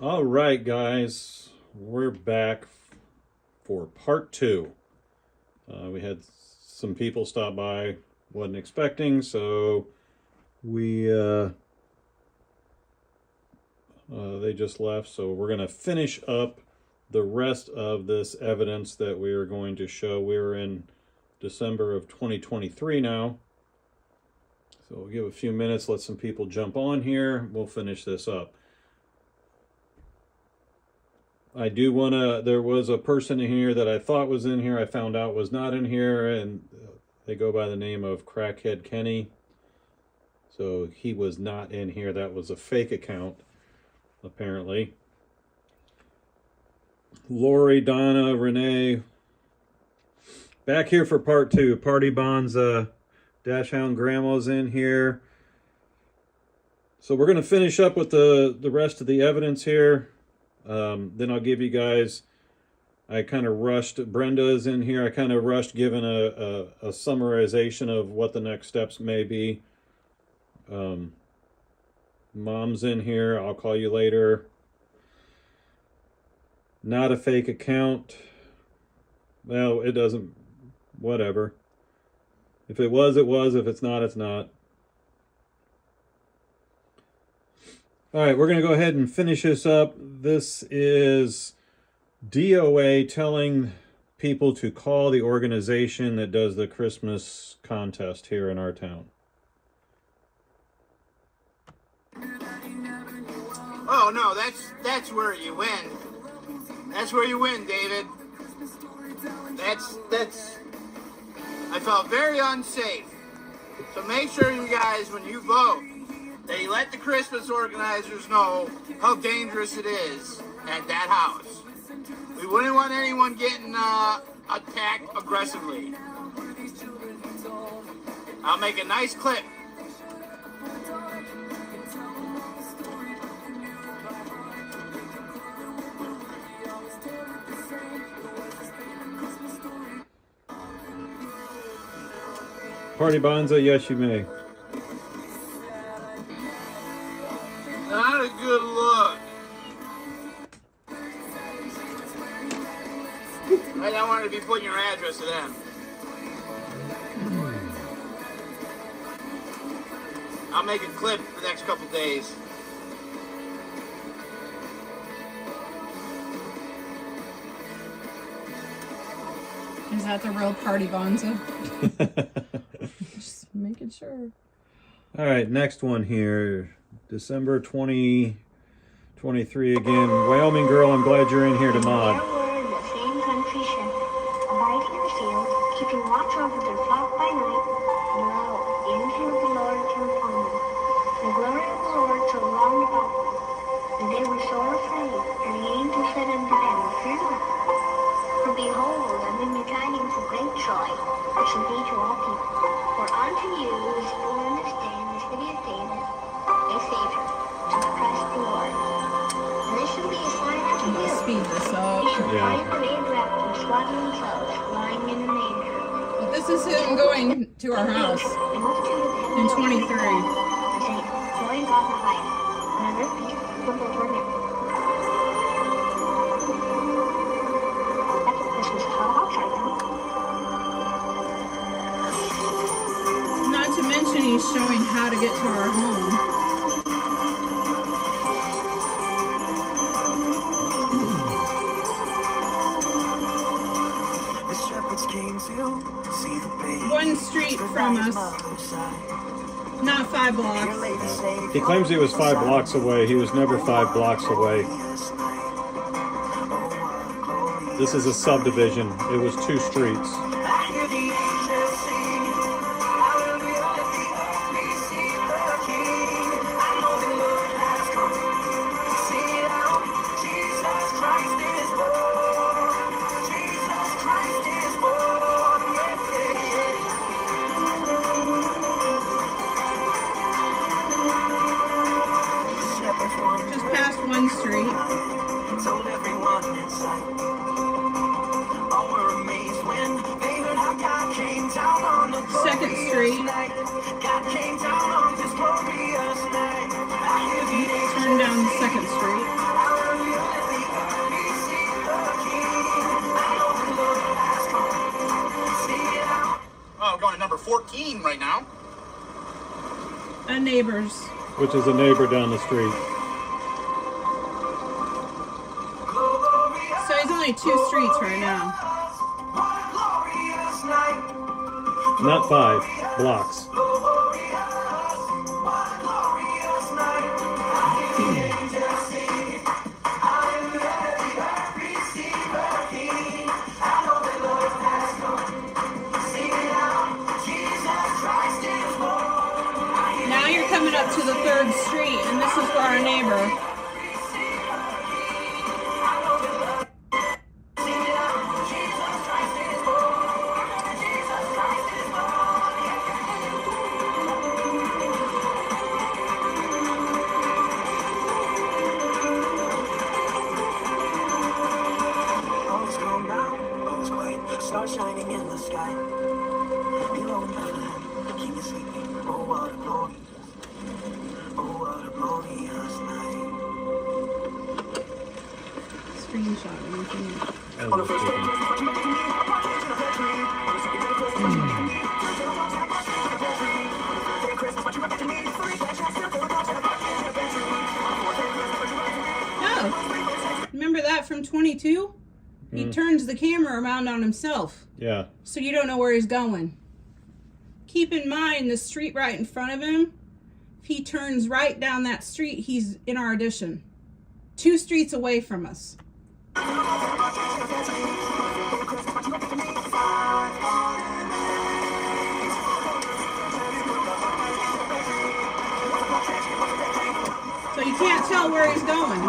All right, guys, we're back for part 2. We had some people stop by, wasn't expecting, so they just left. So we're going to finish up the rest of this evidence that we are going to show. We're in December of 2023 now. So we'll give a few minutes, let some people jump on here. We'll finish this up. I do want to, there was a person in here that I thought was in here. I found out was not in here, and they go by the name of Crackhead Kenny. So he was not in here. That was a fake account, apparently. Lori, Donna, Renee, back here for part 2. Party Bonds, Dash Hound Grandma's in here. So we're going to finish up with the rest of the evidence here. Then I'll give you guys, I kind of rushed, Brenda's in here, I kind of rushed giving a summarization of what the next steps may be. Mom's in here, I'll call you later. Not a fake account. Well, it doesn't, whatever. If it was, it was. If it's not, it's not. All right, we're going to go ahead and finish this up. This is DOA telling people to call the organization that does the Christmas contest here in our town. Oh, no, that's where you win. That's where you win, David. That's I felt very unsafe. So make sure you guys, when you vote, that you let the Christmas organizers know how dangerous it is at that house. We wouldn't want anyone getting attacked aggressively. I'll make a nice clip. Party Bonza, yes you may. Not a good look. I don't want to be putting your address to them. I'll make a clip for the next couple days. Is that the real Party Bonza? Just making sure. All right, next one here. December 2023 again. Wyoming girl, I'm glad you're in here to mod. There were in the same country ship, abiding in the field, keeping watch over their flock by night, and lo, the angel of the Lord came upon them. The glory of the Lord shone round about them, and they were sore afraid. And the angel said unto them, Fear not, for behold, I bring you tidings of great joy, which shall be to all people. For unto you is born this day in the city of David a Savior, to the Christ the Lord. And this shall be a sign unto you. Speed this up. You shall find the babe wrapped in swaddling clothes, lying in a manger. But this is him going to our house in 23. Joy in God the highest, and on earth peace, goodwill toward men. That's what Christmas is all about, right now. Not to mention he's showing how to get to our home. One street from us, not 5 blocks. He claims he was 5 blocks away. He was never 5 blocks away. This is a subdivision. It was 2 streets. Just past 1 street. Second Street. Turn down 2nd Street. A neighbor's. which is a neighbor down the street. So he's only 2 streets right now. Not 5 blocks. Now you're coming up to the 3rd street, and this is where our neighbor. Star shining in the sky. Below Bethlehem, the king is sleeping. Oh, what a glorious, oh, what a glorious night. Screenshot anything. As we're speaking. Oh, remember that from 22? He turns the camera around on himself, Yeah. so you don't know where he's going. Keep in mind the street right in front of him. If he turns right down that street, he's in our addition. 2 streets away from us. So you can't tell where he's going.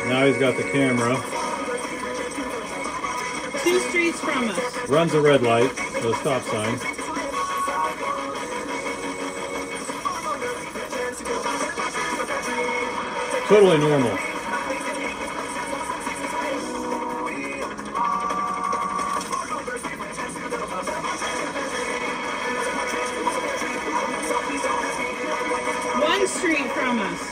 Now he's got the camera. 2 streets from us. Runs a red light, the stop sign. Totally normal. One street from us.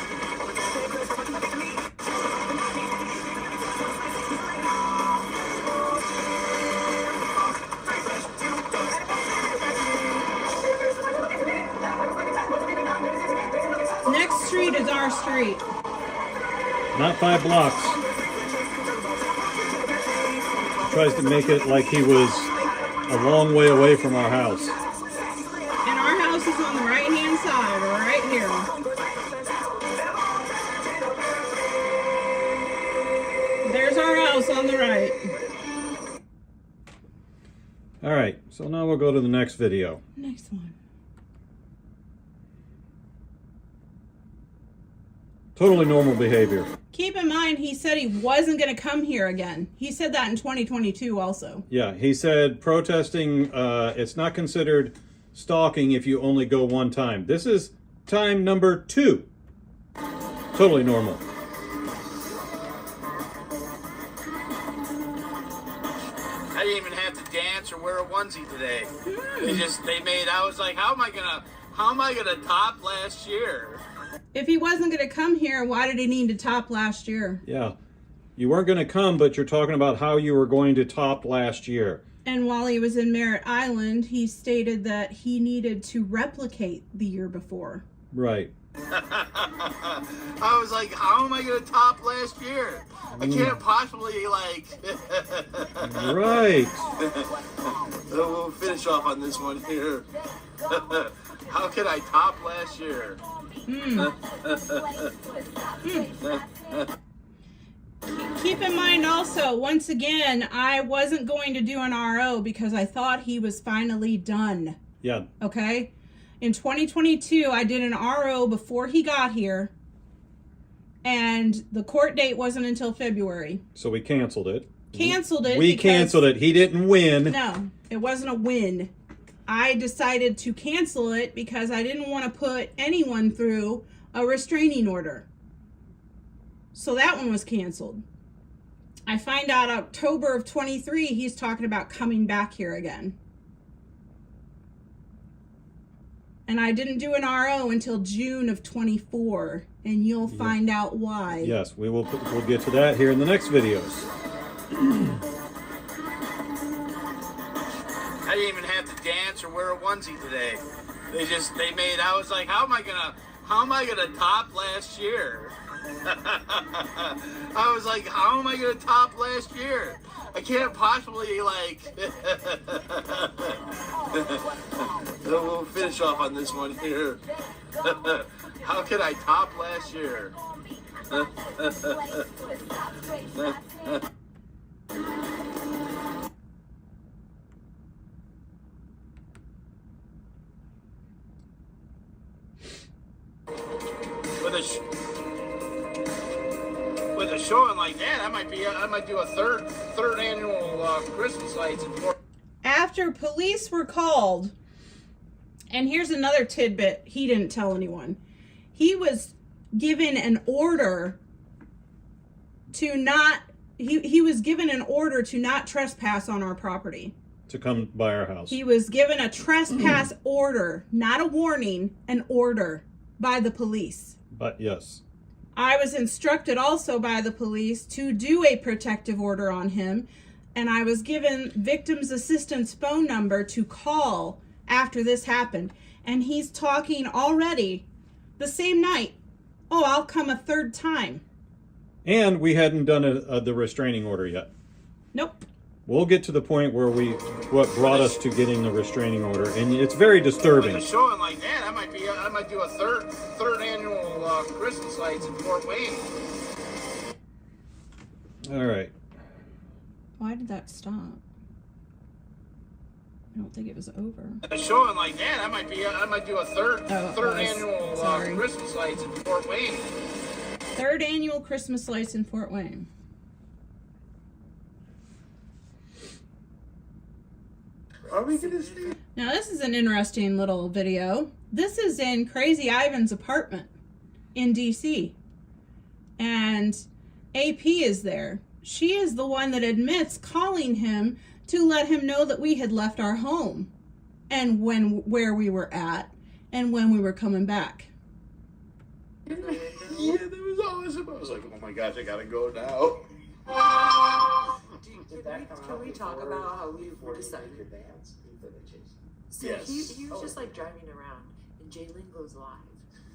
Next street is our street. Not 5 blocks. He tries to make it like he was a long way away from our house. And our house is on the right-hand side, right here. There's our house on the right. All right, so now we'll go to the next video. Next one. Totally normal behavior. Keep in mind, he said he wasn't going to come here again. He said that in 2022 also. Yeah, he said protesting, it's not considered stalking if you only go 1 time. This is time number 2. Totally normal. I didn't even have to dance or wear a onesie today. I was like, how am I gonna top last year? If he wasn't going to come here, why did he need to top last year? Yeah. You weren't going to come, but you're talking about how you were going to top last year. And while he was in Merritt Island, he stated that he needed to replicate the year before. Right. I was like, how am I gonna top last year? I can't possibly Right. We'll finish off on this one here. How can I top last year? Keep in mind also, once again, I wasn't going to do an RO because I thought he was finally done. Yeah. Okay? In 2022, I did an RO before he got here, and the court date wasn't until February. So we canceled it. We canceled it. He didn't win. No, it wasn't a win. I decided to cancel it because I didn't want to put anyone through a restraining order. So that one was canceled. I find out October of 23, he's talking about coming back here again. And I didn't do an RO until June of 24. And you'll find out why. Yes, we'll get to that here in the next videos. I didn't even have to dance or wear a onesie today. They made, I was like, how am I gonna top last year? I was like, how am I gonna top last year? I can't possibly, like, we'll finish off on this one here. How can I top last year? With a showing like that, I might do a third annual Christmas lights in Fort. After police were called, and here's another tidbit he didn't tell anyone. He was given an order to not, he was given an order to not trespass on our property. To come by our house. He was given a trespass order, not a warning, an order by the police. But yes. I was instructed also by the police to do a protective order on him, and I was given victim's assistance phone number to call after this happened. And he's talking already the same night, oh, I'll come a third time. And we hadn't done the restraining order yet. Nope. We'll get to the point where what brought us to getting the restraining order, and it's very disturbing. With a showing like that, I might do a third annual Christmas lights in Fort Wayne. All right. Why did that stop? I don't think it was over. With a showing like that, I might do a third annual Christmas lights in Fort Wayne. Third annual Christmas lights in Fort Wayne. Are we gonna see? Now this is an interesting little video. This is in Crazy Ivan's apartment in DC. And AP is there. She is the one that admits calling him to let him know that we had left our home and where we were at and when we were coming back. Yeah, that was awesome. I was like, oh my gosh, I gotta go now. Can we talk about how we decided? So Yes. he was just like driving around, and Jalen goes live,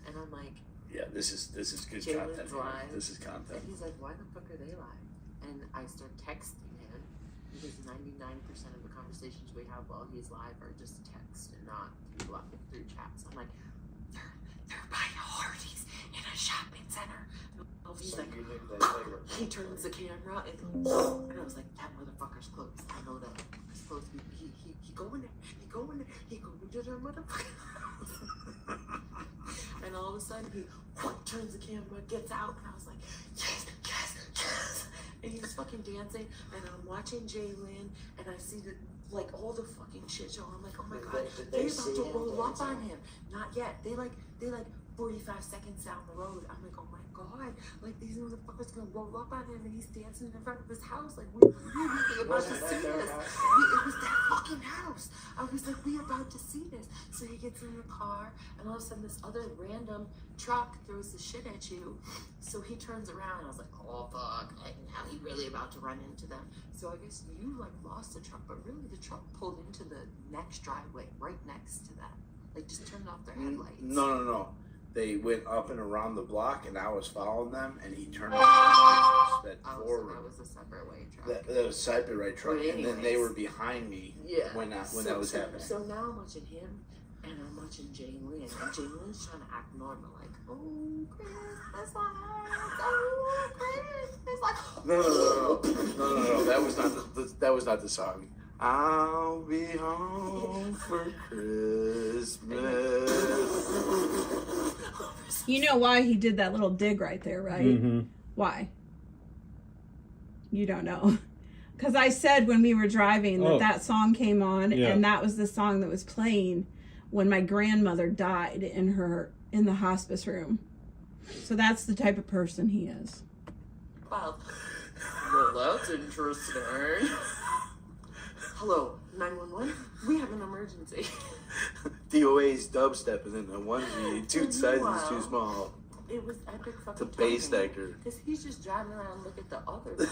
and I'm like, Yeah, this is good Jalen's content. live. This is content. And he's like, why the fuck are they live? And I start texting him because 99% of the conversations we have while he's live are just text and not through chats. I'm like, they're by Hardee's in a shopping center. And he's like, he turns the camera and I was like, that motherfucker's close. I know that motherfucker's close. He go in there. He go into the motherfucker. And all of a sudden he turns the camera, gets out, and I was like, yes. And he's fucking dancing, and I'm watching Jalen, and I see all the fucking shit show. I'm like, oh my god, they're about to roll up on him. Not yet. They 45 seconds down the road. I'm like, oh my god, these motherfuckers gonna roll up on him, and he's dancing in front of his house. We're really about to see this. It was that fucking house. I was like, we about to see this. So he gets in the car, and all of a sudden this other random truck throws the shit at you. So he turns around, and I was like, oh fuck, now he really about to run into them. So I guess you lost the truck, but really the truck pulled into the next driveway right next to them. Just turned off their headlights. No. They went up and around the block, and I was following them, and he turned off and sped forward. So that was a separate way truck. That was a separate right truck, But and then they were behind me when that was happening. So now I'm watching him, and I'm watching Jalen, and Jalen's trying to act normal, oh, Christmas lights, oh, Christmas lights. No. That was not the song. I'll be home for Christmas. You know why he did that little dig right there, right? Mm-hmm. Why? You don't know. Because I said when we were driving that song came on, and that was the song that was playing when my grandmother died in the hospice room. So that's the type of person he is. Well, that's interesting. Hello, 911. We have an emergency. DOA's dubstep is in the onesie. Two sizes too small. it was epic fucking. The bass actor. Because he's just driving around looking at the other lights.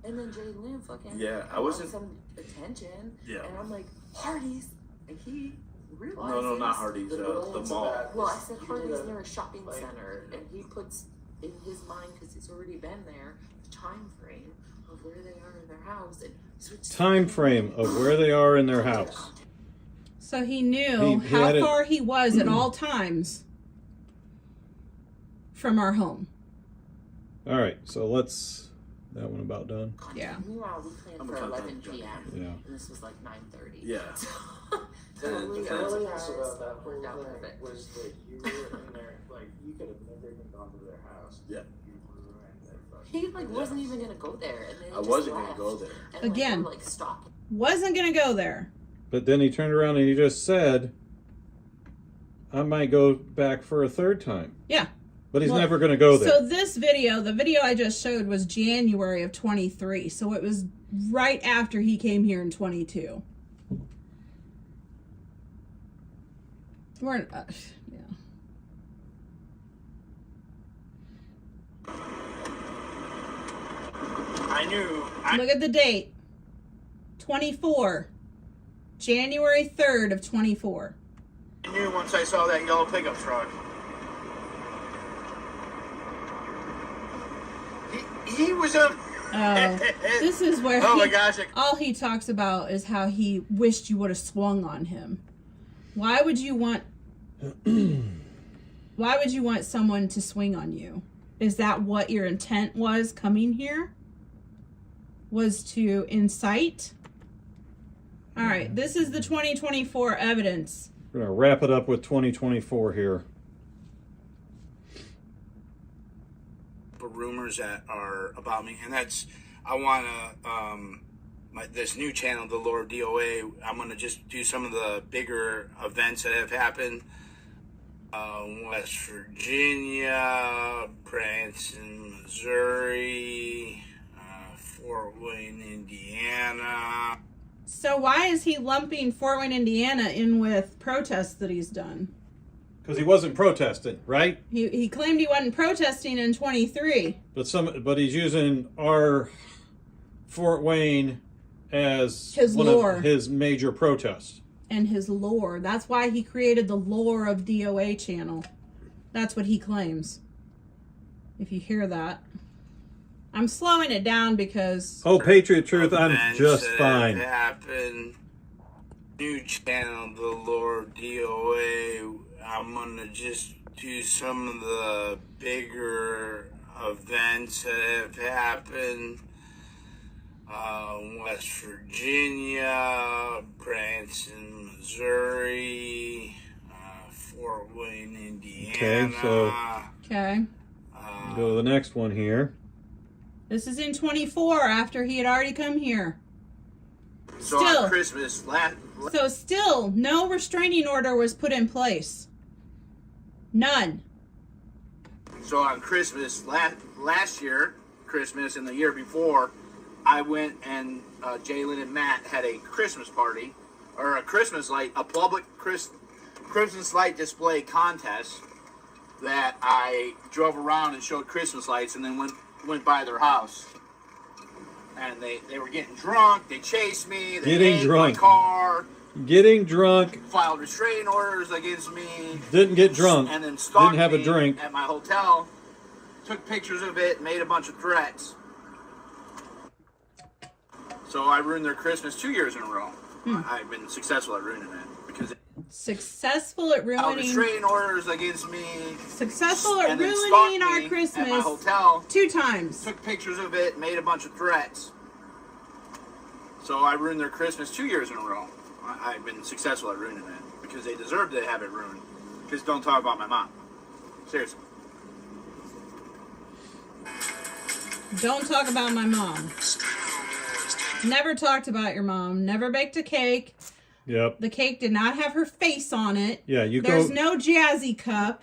And then Jay Lynn fucking wasn't some attention. Yeah. And I'm like, Hardee's. And he realizes. No, not Hardee's. The mall. Well, I said Hardee's near a shopping center. And he puts in his mind, because he's already been there, the time frame of where they are in their house. And so it's Time frame of where they are in their house. So he knew He how had it- far he was at all times from our home. All right, so let's. That one about done. Yeah. Meanwhile, we planned I'm for a 11 fucking p.m. Yeah. And this was like 9:30. Yeah. Totally The early thing hours. about that whole Worked out thing perfect. was that you were in there, like, you could have never even gone to their house. Yeah. You were in there fucking. He like wasn't even gonna go there, and then he I just wasn't left. gonna go there. And, Again. like, stalking. Wasn't going to go there. But then he turned around and he just said, I might go back for a third time. Yeah. But he's Well, never going to go there. So this video, the video I just showed was January of 23. So it was right after he came here in 22. We're, yeah. Look at the date. 24. January 3rd of 24. I knew once I saw that yellow pickup truck. He was a. Oh, this is where Oh my gosh! all he talks about is how he wished you would have swung on him. Why would you want someone to swing on you? Is that what your intent was coming here? Was to incite? All right, this is the 2024 evidence. We're going to wrap it up with 2024 here. Rumors that are about me, and that's I want to this new channel, the Lord DOA. I'm going to just do some of the bigger events that have happened. West Virginia, Branson, Missouri, Fort Wayne, Indiana. So why is he lumping Fort Wayne, Indiana in with protests that he's done? Because he wasn't protesting, right? He claimed he wasn't protesting in 23. But he's using our Fort Wayne as His one lore. of his major protests. And his lore. That's why he created the Lore of DOA channel. That's what he claims. If you hear that. I'm slowing it down because... Oh, Patriot Truth, I'm Events just that fine. have happened. New channel, the Lord DOA. I'm gonna just do some of the bigger events that have happened. West Virginia, Branson, Missouri, Fort Wayne, Indiana. Okay, so- Okay. Go to the next one here. This is in 24 after he had already come here. So Still. on Christmas So still, no restraining order was put in place. None. So on Christmas last year, Christmas and the year before, I went and Jalen and Matt had a Christmas party, or a Christmas light, a public Christmas light display contest that I drove around and showed Christmas lights, and then went by their house. And they were getting drunk. They chased me. They Getting ate drunk. my car. Getting drunk, Filed restraining orders against me. didn't get drunk, And then stalked didn't have a me drink. at my hotel. Took pictures of it. Made a bunch of threats. So I ruined their Christmas 2 years in a row. I've been successful at ruining it because Successful at filed ruining. restraining orders against me. Successful at and then ruining stalked our me at my Christmas hotel. 2 times. Took pictures of it. Made a bunch of threats. So I ruined their Christmas 2 years in a row. I've been successful at ruining it because they deserve to have it ruined. Because don't talk about my mom. Seriously. Don't talk about my mom. Never talked about your mom. Never baked a cake. Yep. The cake did not have her face on it. Yeah, you There's go. no jazzy cup.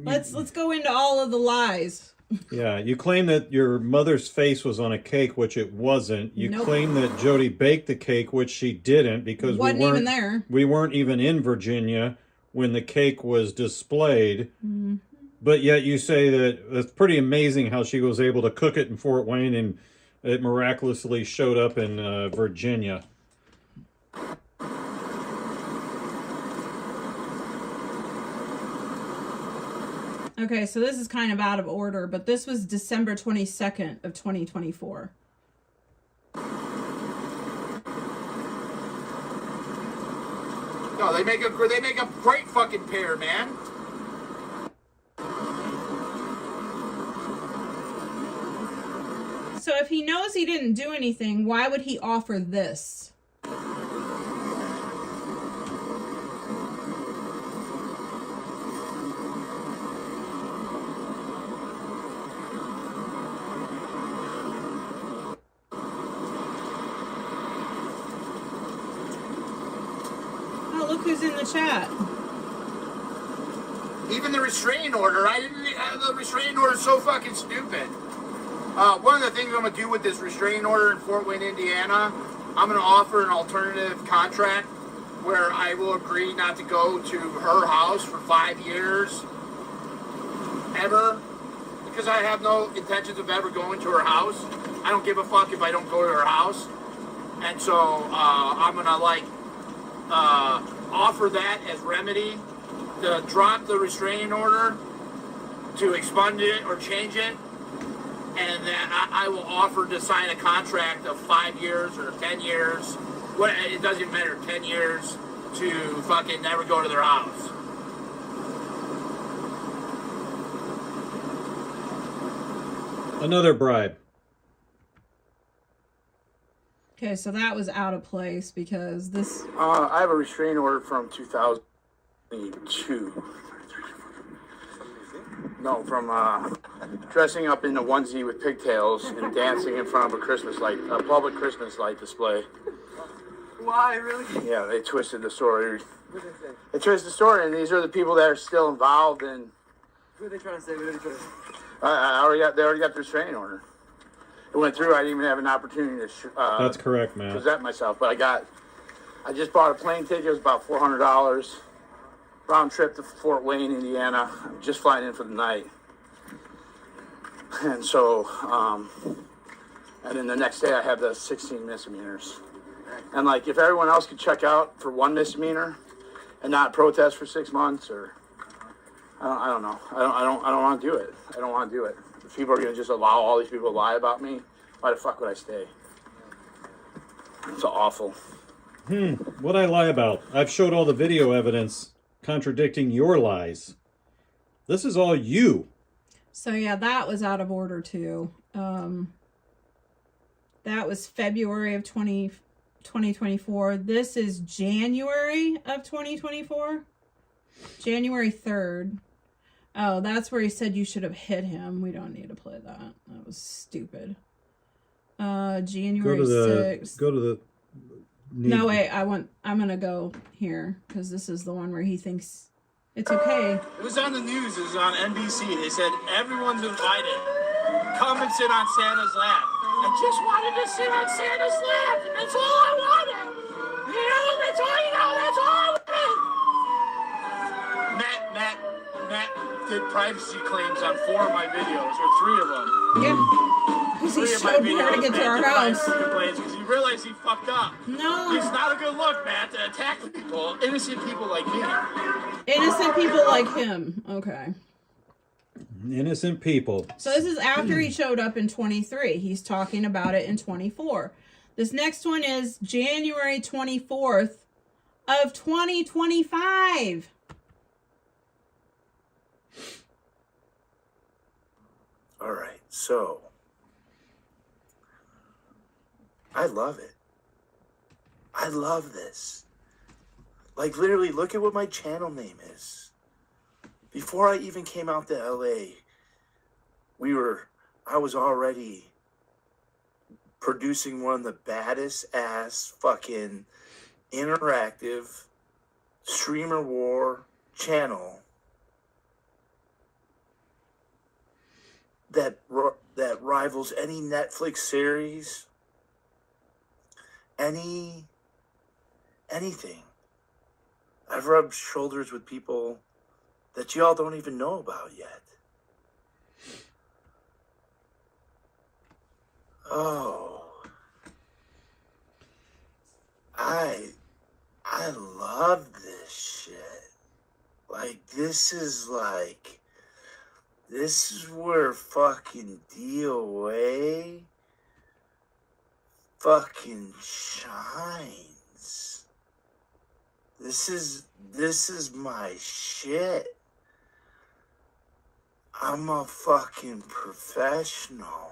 Let's go into all of the lies. Yeah, you claim that your mother's face was on a cake, which it wasn't. You Nope. claim that Jody baked the cake, which she didn't, because Wasn't we weren't even there. We weren't even in Virginia when the cake was displayed. Mm-hmm. But yet you say that it's pretty amazing how she was able to cook it in Fort Wayne and it miraculously showed up in Virginia. Okay, so this is kind of out of order, but this was December 22nd of 2024. No, they make a great fucking pair, man. So if he knows he didn't do anything, why would he offer this? Oh, look who's in the chat. Even the restraining order, the restraining order is so fucking stupid. One of the things I'm going to do with this restraining order in Fort Wayne, Indiana, I'm going to offer an alternative contract where I will agree not to go to her house for 5 years, ever, because I have no intentions of ever going to her house. I don't give a fuck if I don't go to her house. And so I'm going to, offer that as remedy to drop the restraining order, to expunge it or change it, and then I will offer to sign a contract of 5 years or 10 years, it doesn't matter, 10 years, to fucking never go to their house. Another bribe. Okay, so that was out of place because this... I have a restraining order from 2002. No, from dressing up in a onesie with pigtails and dancing in front of a public Christmas light display. Why, really? Yeah, they twisted the story. They twisted the story, and these are the people that are still involved in... What are they trying to say? What are they trying to say? They already got the restraining order. It went through. I didn't even have an opportunity to That's correct, man. present myself, but I just bought a plane ticket. It was about $400. Round trip to Fort Wayne, Indiana. I'm just flying in for the night. And so, and then the next day I have the 16 misdemeanors. And if everyone else could check out for one misdemeanor and not protest for 6 months, or I don't know. I don't want to do it. I don't want to do it. If people are going to just allow all these people to lie about me, why the fuck would I stay? It's awful. What'd I lie about? I've showed all the video evidence contradicting your lies. This is all you. So yeah, that was out of order too. That was February of 2024. This is January of 2024. January 3rd. Oh, that's where he said you should have hit him. We don't need to play that. That was stupid. January 6th. Go to the... No, wait, I'm gonna go here because this is the one where he thinks it's okay. It was on the news. It was on NBC. They said everyone's invited. Come and sit on Santa's lap. I just wanted to sit on Santa's lap. That's all I wanted. That's all That's all I wanted. Matt did privacy claims on 4 of my videos, or 3 of them. Yeah. Because he showed me how to get to our house. Because he realized he fucked up. No. It's not a good look, Matt, to attack people, innocent people like me. Innocent people like him. Okay. Innocent people. So this is after he showed up in 23. He's talking about it in 24. This next one is January 24th of 2025. All right, so I love it. I love this. Literally, look at what my channel name is. Before I even came out to LA, I was already producing one of the baddest ass fucking interactive streamer war channel that rivals any Netflix series, anything. I've rubbed shoulders with people that y'all don't even know about yet. Oh, I love this shit. Like, this is where fucking DOA fucking shines. This is my shit. I'm a fucking professional.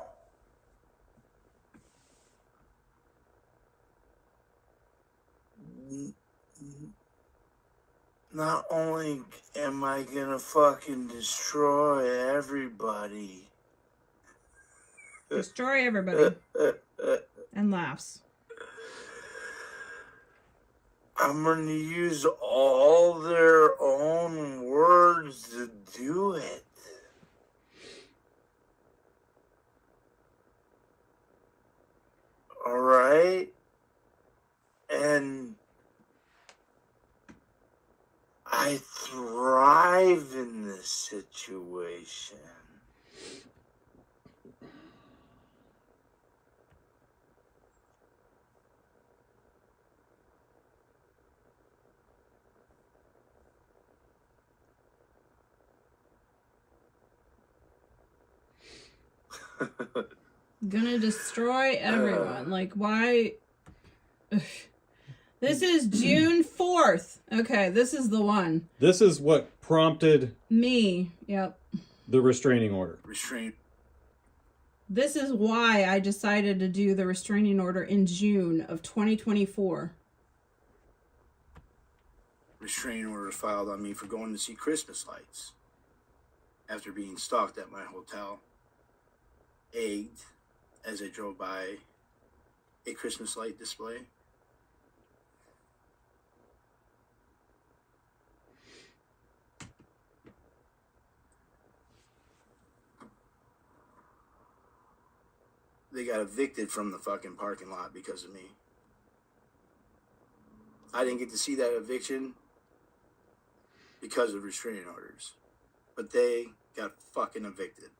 Not only am I gonna fucking destroy everybody. Destroy everybody. And laughs. I'm gonna use all their own words to do it. Alright? And I thrive in this situation. Gonna destroy everyone. Like, why? Ugh. This is June 4th. Okay, this is the one. This is what prompted Me. Yep. the restraining order. This is why I decided to do the restraining order in June of 2024. Restraining order was filed on me for going to see Christmas lights after being stalked at my hotel, egged as I drove by a Christmas light display. They got evicted from the fucking parking lot because of me. I didn't get to see that eviction because of restraining orders, but they got fucking evicted.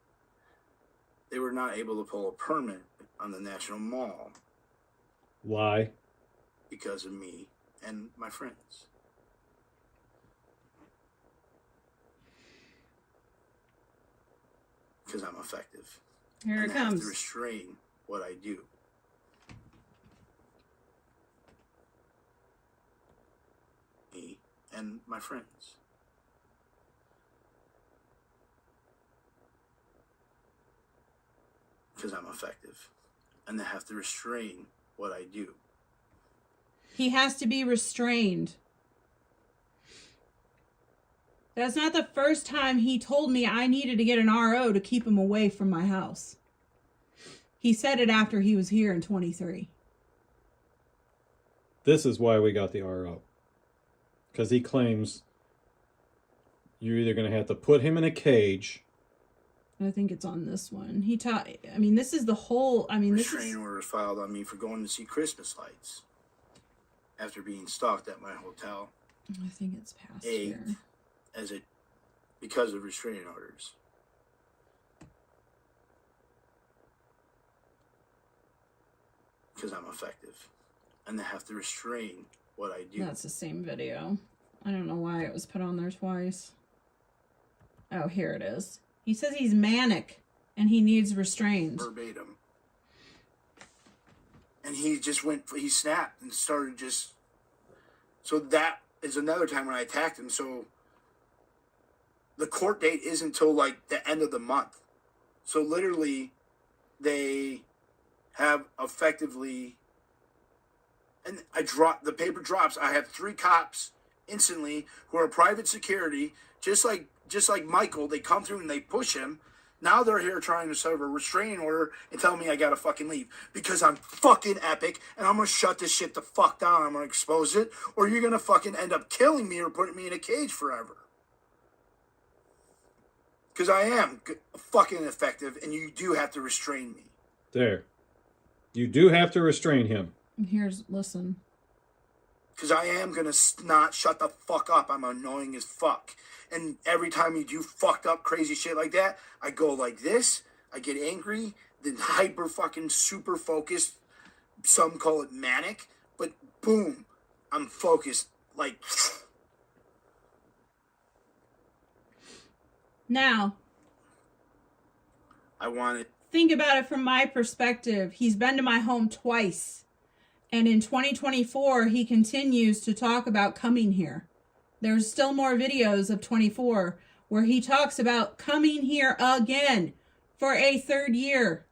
They were not able to pull a permit on the National Mall. Why? Because of me and my friends. Because I'm effective. Here it I have comes. to restrain what I do. Me and my friends. Because I'm effective. And I have to restrain what I do. He has to be restrained. That's not the first time he told me I needed to get an RO to keep him away from my house. He said it after he was here in 23. This is why we got the RO. Because he claims you're either going to have to put him in a cage. I think it's on this one. I mean, this is the whole, I mean, this is... Restraining order was filed on me for going to see Christmas lights after being stalked at my hotel. I think it's past here. Because of restraining orders. Because I'm effective. And I have to restrain what I do. That's the same video. I don't know why it was put on there twice. Oh, here it is. He says he's manic and he needs restrained. Verbatim. And he snapped and started just... So that is another time when I attacked him. So the court date isn't until like the end of the month. So literally they have effectively, and the paper drops. I have 3 cops instantly who are private security, just like Michael. They come through and they push him. Now they're here trying to serve a restraining order and tell me I gotta fucking leave because I'm fucking epic and I'm gonna shut this shit the fuck down. I'm gonna expose it, or you're gonna fucking end up killing me or putting me in a cage forever. Because I am fucking effective and you do have to restrain me. There. You do have to restrain him. Listen. Because I am going to not shut the fuck up. I'm annoying as fuck. And every time you do fucked up crazy shit like that, I go like this. I get angry, then hyper fucking super focused. Some call it manic, but boom, I'm focused like. Now, I want it. think about it from my perspective. He's been to my home twice. And in 2024, he continues to talk about coming here. There's still more videos of 24 where he talks about coming here again for a third year.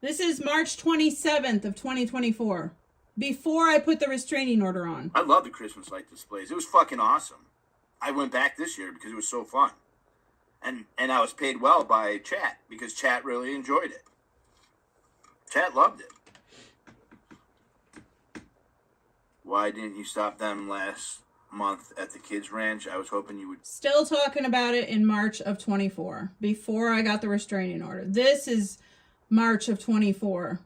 This is March 27th of 2024, before I put the restraining order on. I love the Christmas light displays. It was fucking awesome. I went back this year because it was so fun. And I was paid well by chat because chat really enjoyed it. Chat loved it. Why didn't you stop them last month at the kids' ranch? I was hoping you would. Still talking about it in March of 24, before I got the restraining order. This is March of 24.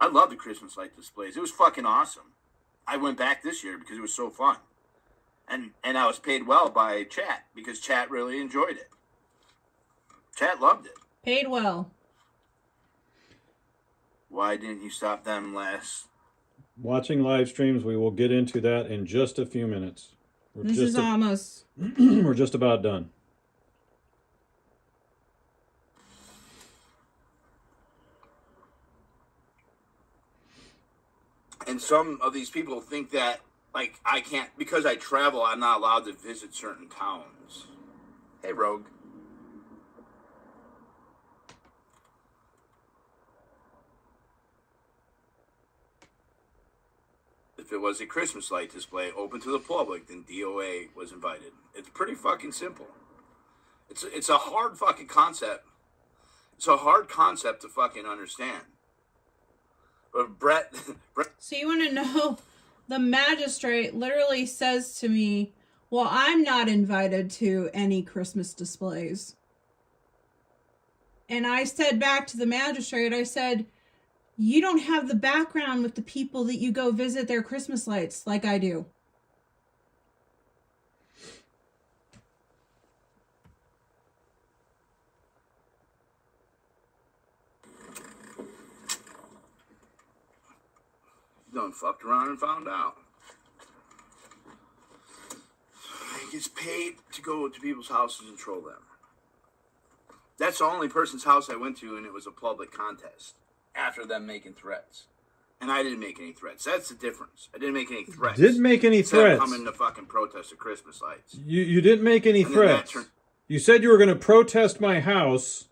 I love the Christmas light displays. It was fucking awesome. I went back this year because it was so fun. And I was paid well by chat because chat really enjoyed it. Chat loved it. Paid well. Why didn't you stop them last? Watching live streams, we will get into that in just a few minutes. This is almost... We're just about done. And some of these people think that, like, I can't, because I travel, I'm not allowed to visit certain towns. Hey, Rogue. If it was a Christmas light display open to the public, then DOA was invited. It's pretty fucking simple. It's a hard fucking concept. It's a hard concept to fucking understand. But Brett... So you want to know, the magistrate literally says to me, well, I'm not invited to any Christmas displays. And I said back to the magistrate, I said, you don't have the background with the people that you go visit their Christmas lights like I do. Done fucked around and found out. He gets paid to go to people's houses and troll them. That's the only person's house I went to, and it was a public contest. After them making threats. And I didn't make any threats. That's the difference. I didn't make any threats. Didn't make any threats. Coming to fucking protest the Christmas lights. You didn't make any threats. You said you were going to protest my house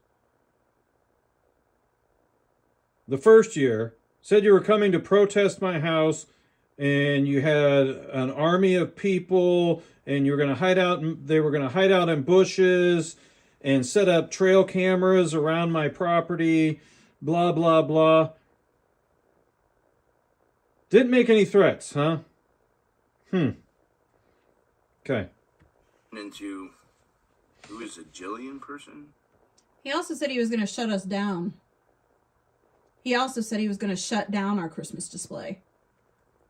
the first year. Said you were coming to protest my house, and you had an army of people, and you were going to hide out. They were going to hide out in bushes and set up trail cameras around my property. Blah blah blah. Didn't make any threats, huh? Okay. Into who is a Jillian person? He also said he was going to shut us down. He also said he was going to shut down our Christmas display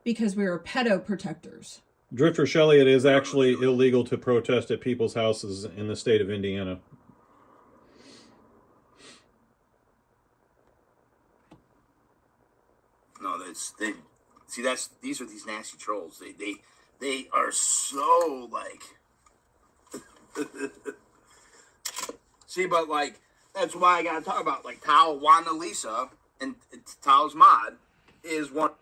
because we were pedo protectors. Drifter Shelley, it is actually illegal to protest at people's houses in the state of Indiana. No, these are these nasty trolls. They are so like see, but like that's why I gotta talk about like Tao, Wanda, Lisa, and Tao's mod is one.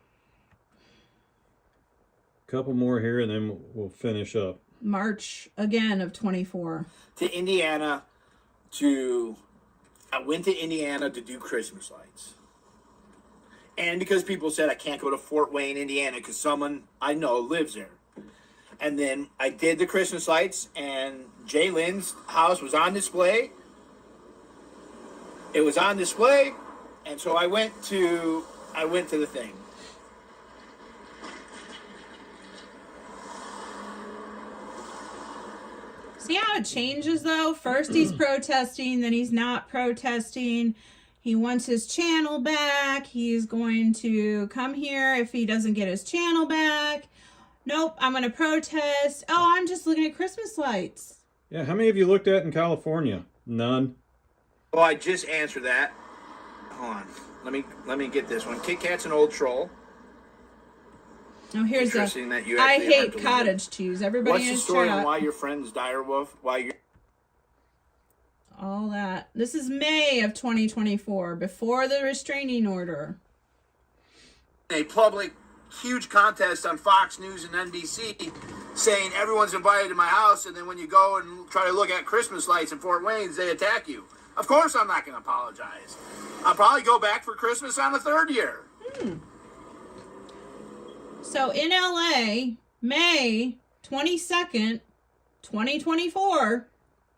Couple more here, and then we'll finish up. March again of 24. To Indiana I went to Indiana to do Christmas lights. And because people said I can't go to Fort Wayne, Indiana, because someone I know lives there. And then I did the Christmas lights, and Jay Lynn's house was on display. It was on display, and so I went to the thing. See how it changes, though? First he's protesting, then he's not protesting. He wants his channel back. He's going to come here if he doesn't get his channel back. Nope, I'm going to protest. Oh, I'm just looking at Christmas lights. Yeah, how many have you looked at in California? None. Well, I just answered that. Hold on. Let me get this one. Kit Kat's an old troll. Oh, here's Interesting the. that you I actually hate aren't deleted. cottage cheese. Everybody What's in the his story on chat. why your friend's dire wolf? Why you're All that. This is May of 2024, before the restraining order. a public huge contest on Fox News and NBC saying everyone's invited to my house, and then when you go and try to look at Christmas lights in Fort Wayne, they attack you. Of course I'm not going to apologize. I'll probably go back for Christmas on the third year. So in LA, May 22nd, 2024,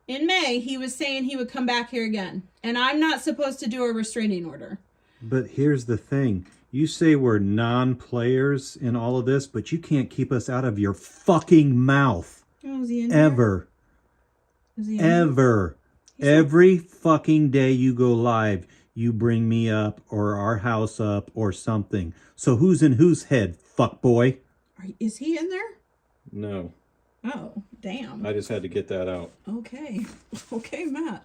in May, he was saying he would come back here again. And I'm not supposed to do a restraining order. But here's the thing. You say we're non-players in all of this, but you can't keep us out of your fucking mouth. Oh, is he in there? Ever. Is he in there? Ever. Every fucking day you go live, you bring me up or our house up or something. So who's in whose head, fuckboy? Is he in there? No. Oh, damn. I just had to get that out. Okay. Okay, Matt.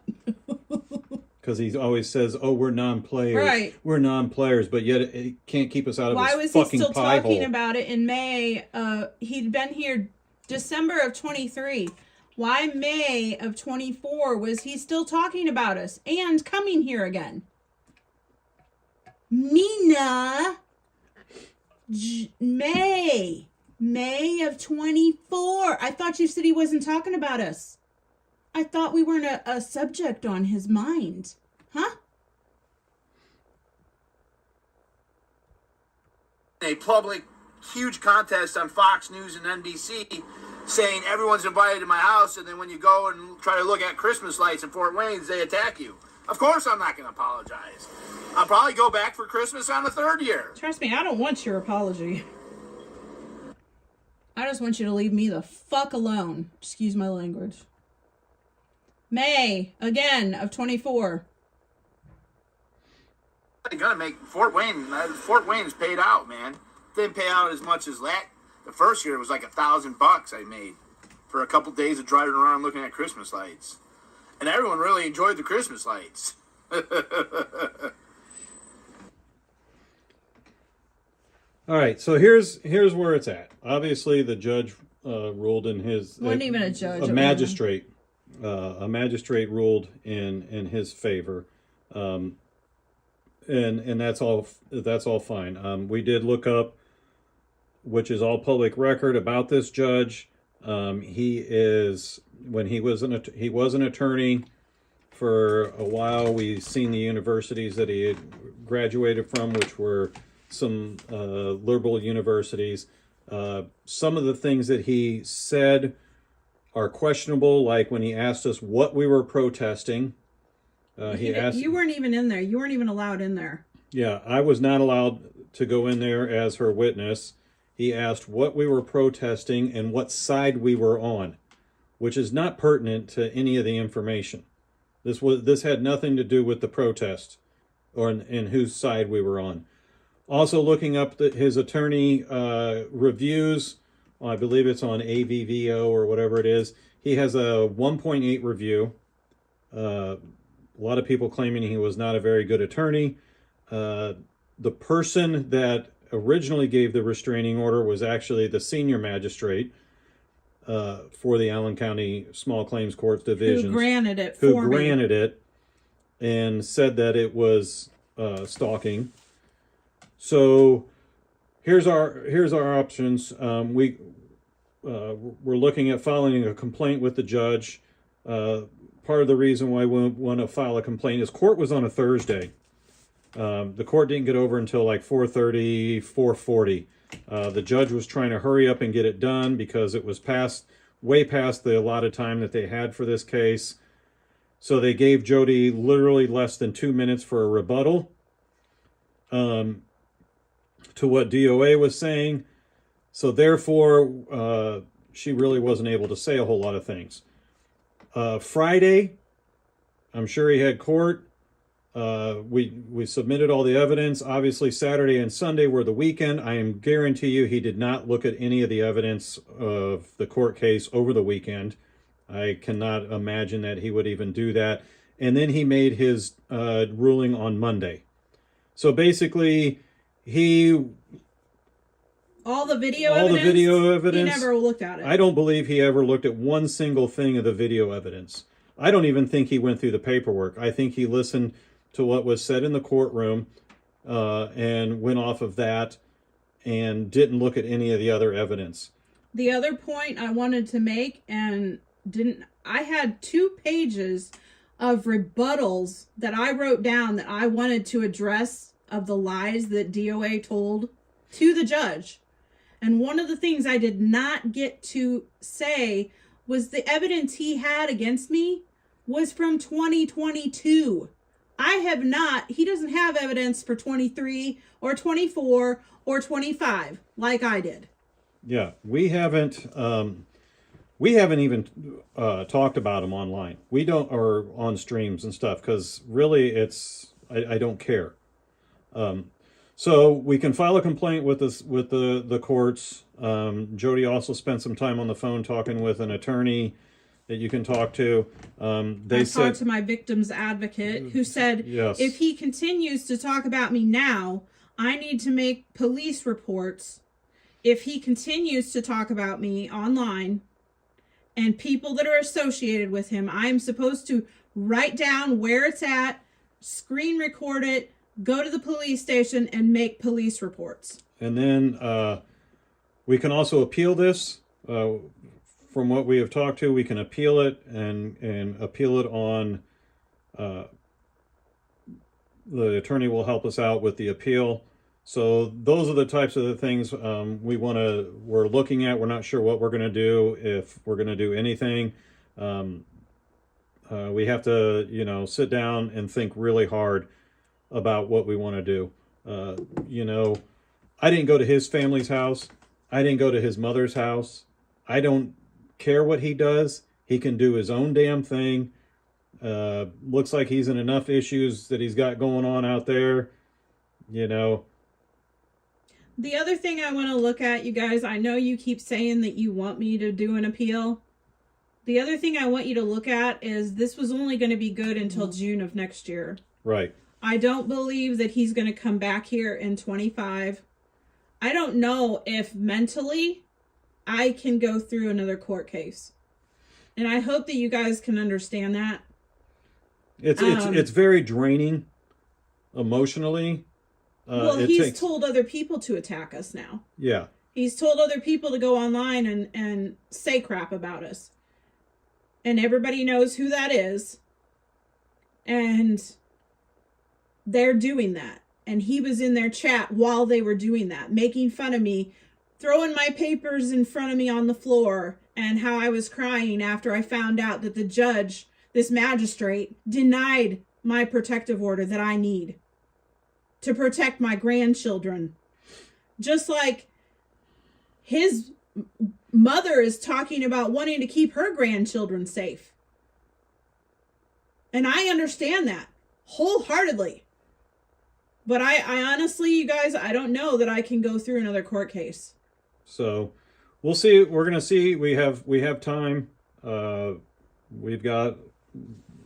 Because he always says, oh, we're non-players. Right. We're non-players, but yet it can't keep us out of Why his was he fucking still pie talking hole. about it in May? He'd been here December of 23. Why May of 24 was he still talking about us and coming here again? Mina. May of 24. I thought you said he wasn't talking about us. I thought we weren't a subject on his mind. Huh? A public huge contest on Fox News and NBC saying everyone's invited to my house, and then when you go and try to look at Christmas lights in Fort Wayne, they attack you. Of course I'm not going to apologize. I'll probably go back for Christmas on the third year. Trust me, I don't want your apology. I just want you to leave me the fuck alone. Excuse my language. May, again, of 24. They're going to make Fort Wayne's paid out, man. Didn't pay out as much as that. The first year it was like $1,000 I made for a couple days of driving around looking at Christmas lights. And everyone really enjoyed the Christmas lights. All right, so here's where it's at. Obviously, the judge ruled in his... Wasn't even a judge. A magistrate. A magistrate ruled in his favor. And that's all fine. We did look up, which is all public record, about this judge. He was an attorney for a while. We've seen the universities that he had graduated from, which were some liberal universities. Some of the things that he said are questionable, like when he asked us what we were protesting. He asked, you weren't even in there. You weren't even allowed in there. Yeah, I was not allowed to go in there as her witness. He asked what we were protesting and what side we were on, which is not pertinent to any of the information. This had nothing to do with the protest or in whose side we were on. Also looking up his attorney reviews, I believe it's on AVVO or whatever it is. He has a 1.8 review. A lot of people claiming he was not a very good attorney. The person that originally gave the restraining order was actually the senior magistrate for the Allen County Small Claims Court Division. Who granted it who for me. granted it and said that it was stalking. So here's our options. We're looking at filing a complaint with the judge. Part of the reason why we want to file a complaint is court was on a Thursday. The court didn't get over until like 4:30, 4:40. The judge was trying to hurry up and get it done because it was way past the allotted time that they had for this case. So they gave Jody literally less than 2 minutes for a rebuttal to what DOA was saying. So therefore, she really wasn't able to say a whole lot of things. Friday, I'm sure he had court. We submitted all the evidence. Obviously, Saturday and Sunday were the weekend. I am guarantee you he did not look at any of the evidence of the court case over the weekend. I cannot imagine that he would even do that. And then he made his ruling on Monday. So basically, all the video evidence. He never looked at it. I don't believe he ever looked at one single thing of the video evidence. I don't even think he went through the paperwork. I think he listened to what was said in the courtroom and went off of that and didn't look at any of the other evidence. The other point I wanted to make I had 2 pages of rebuttals that I wrote down that I wanted to address of the lies that DOA told to the judge. And one of the things I did not get to say was the evidence he had against me was from 2022. He doesn't have evidence for 23 or 24 or 25 like I did. Yeah, we haven't even talked about him online. We don't, or on streams and stuff, because really I don't care. So we can file a complaint with the courts. Jody also spent some time on the phone talking with an attorney that you can talk to. I talked to my victim's advocate, who said, yes, if he continues to talk about me now, I need to make police reports. If he continues to talk about me online and people that are associated with him, I'm supposed to write down where it's at, screen record it, go to the police station, and make police reports. And then we can also appeal this. From what we have talked to, we can appeal it and appeal it on. The attorney will help us out with the appeal. So those are the types of the things we're looking at. We're not sure what we're going to do, if we're going to do anything. We have to, sit down and think really hard about what we want to do. I didn't go to his family's house. I didn't go to his mother's house. I don't care what he does. He can do his own damn thing. Looks like he's in enough issues that he's got going on out there. The other thing I want to look at, you guys, I know you keep saying that you want me to do an appeal. The other thing I want you to look at is this was only going to be good until June of next year. Right. I don't believe that he's going to come back here in 25. I don't know if mentally I can go through another court case. And I hope that you guys can understand that. It's very draining emotionally. He's told other people to attack us now. Yeah. He's told other people to go online and say crap about us. And everybody knows who that is. And they're doing that. And he was in their chat while they were doing that, making fun of me, throwing my papers in front of me on the floor, and how I was crying after I found out that the judge, this magistrate, denied my protective order that I need to protect my grandchildren. Just like his mother is talking about wanting to keep her grandchildren safe. And I understand that wholeheartedly. But I honestly, you guys, I don't know that I can go through another court case. So we'll see. We're going to see. We have time. We've got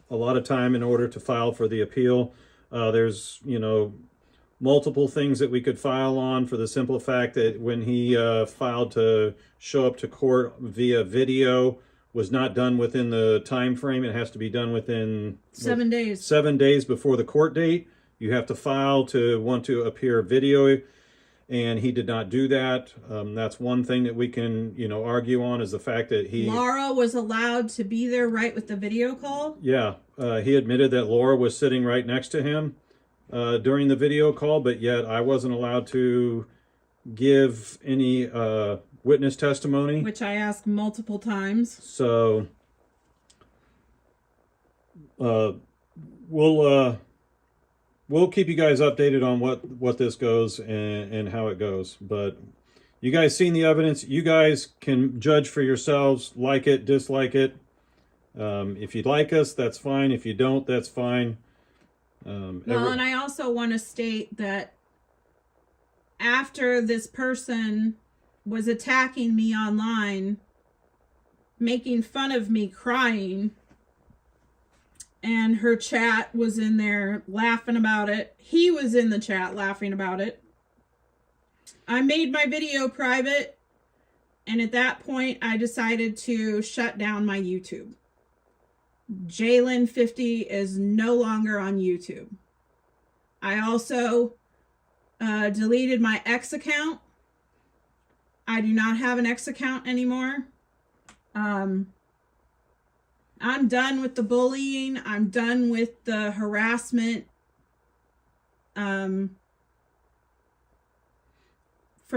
a lot of time in order to file for the appeal. There's, multiple things that we could file on, for the simple fact that when he filed to show up to court via video was not done within the time frame. It has to be done within 7 days. 7 days before the court date. You have to file to want to appear video, and he did not do that. That's one thing that we can, argue on, is the fact that Laura was allowed to be there right with the video call. Yeah, he admitted that Laura was sitting right next to him during the video call, but yet I wasn't allowed to give any witness testimony, which I asked multiple times. So we'll keep you guys updated on what this goes and how it goes. But you guys seen the evidence. You guys can judge for yourselves, like it, dislike it. If you like us, that's fine. If you don't, that's fine. And I also want to state that after this person was attacking me online, making fun of me crying, and her chat was in there laughing about it. He was in the chat laughing about it. I made my video private, and at that point I decided to shut down my YouTube. Jalen50 is no longer on YouTube. I also deleted my X account. I do not have an X account anymore. I'm done with the bullying. I'm done with the harassment. For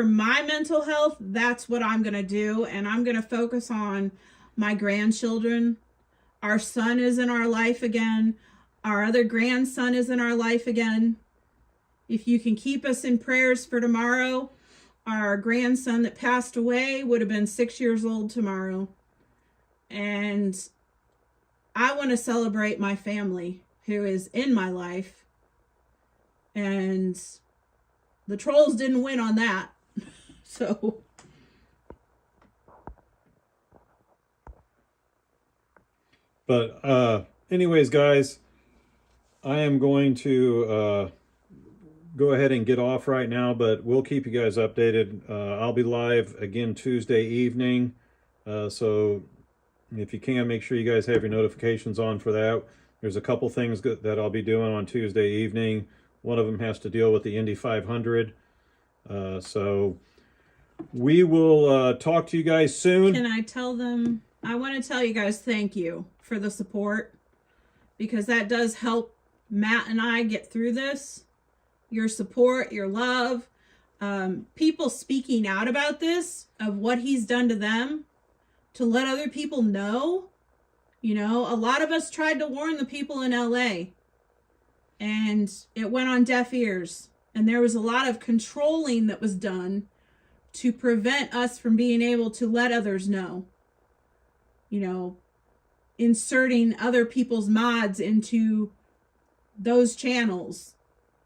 my mental health, that's what I'm going to do. And I'm going to focus on my grandchildren. Our son is in our life again. Our other grandson is in our life again. If you can keep us in prayers for tomorrow, our grandson that passed away would have been 6 years old tomorrow. And I want to celebrate my family who is in my life. And the trolls didn't win on that. So. But anyways, guys, I am going to go ahead and get off right now, but we'll keep you guys updated. I'll be live again Tuesday evening. So if you can, make sure you guys have your notifications on for that. There's a couple things that I'll be doing on Tuesday evening. One of them has to deal with the Indy 500. So we will talk to you guys soon. Can I tell them? I want to tell you guys thank you for the support, because that does help Matt and I get through this. Your support, your love, people speaking out about this, of what he's done to them, to let other people know. You know, a lot of us tried to warn the people in LA, and it went on deaf ears. And there was a lot of controlling that was done to prevent us from being able to let others know. You know, inserting other people's mods into those channels,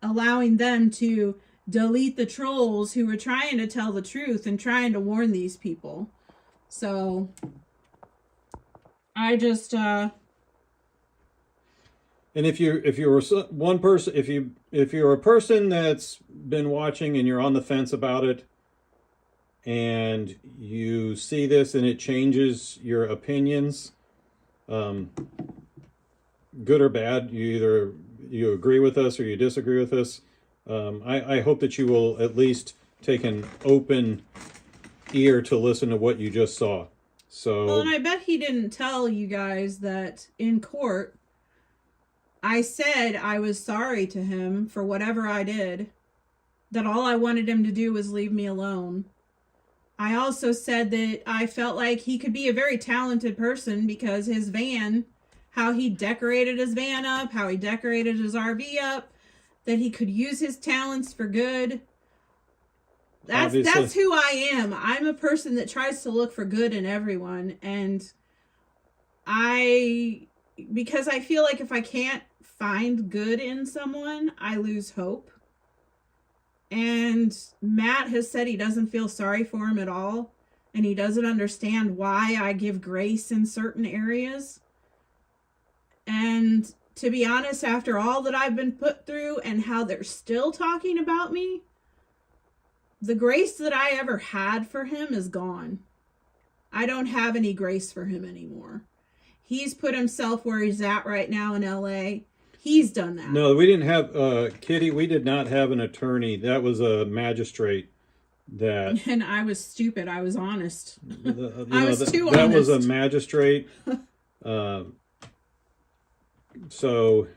allowing them to delete the trolls who were trying to tell the truth and trying to warn these people. So I just and if you're one person, if you're a person that's been watching and you're on the fence about it, and you see this and it changes your opinions, good or bad, you agree with us or you disagree with us, I hope that you will at least take an open ear to listen to what you just saw. So, well, and I bet he didn't tell you guys that in court I said I was sorry to him for whatever I did, that all I wanted him to do was leave me alone. I also said that I felt like he could be a very talented person because his van, how he decorated his van up, how he decorated his RV up, that he could use his talents for good. That's who I am. I'm a person that tries to look for good in everyone. And because I feel like if I can't find good in someone, I lose hope. And Matt has said he doesn't feel sorry for him at all. And he doesn't understand why I give grace in certain areas. And to be honest, after all that I've been put through and how they're still talking about me, the grace that I ever had for him is gone. I don't have any grace for him anymore. He's put himself where he's at right now in LA. He's done that. No, we didn't have, Kitty, we did not have an attorney. That was a magistrate that... And I was stupid. I was honest. I was too honest. That was a magistrate. So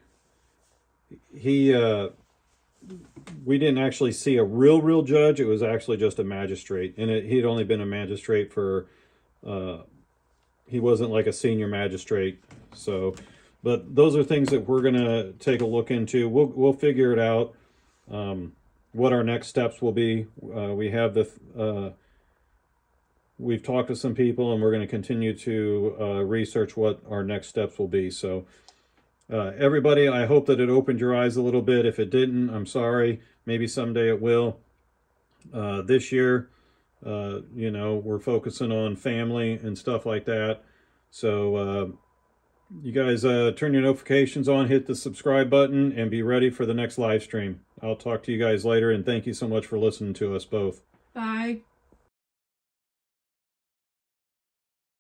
we didn't actually see a real judge. It was actually just a magistrate. And he'd only been a magistrate for, he wasn't like a senior magistrate. So, but those are things that we're going to take a look into. We'll figure it out, what our next steps will be. We have we've talked to some people, and we're going to continue to research what our next steps will be. So, everybody, I hope that it opened your eyes a little bit. If it didn't, I'm sorry. Maybe someday it will. This year, you know, we're focusing on family and stuff like that. So you guys turn your notifications on, hit the subscribe button, and be ready for the next live stream. I'll talk to you guys later, and thank you so much for listening to us both. Bye.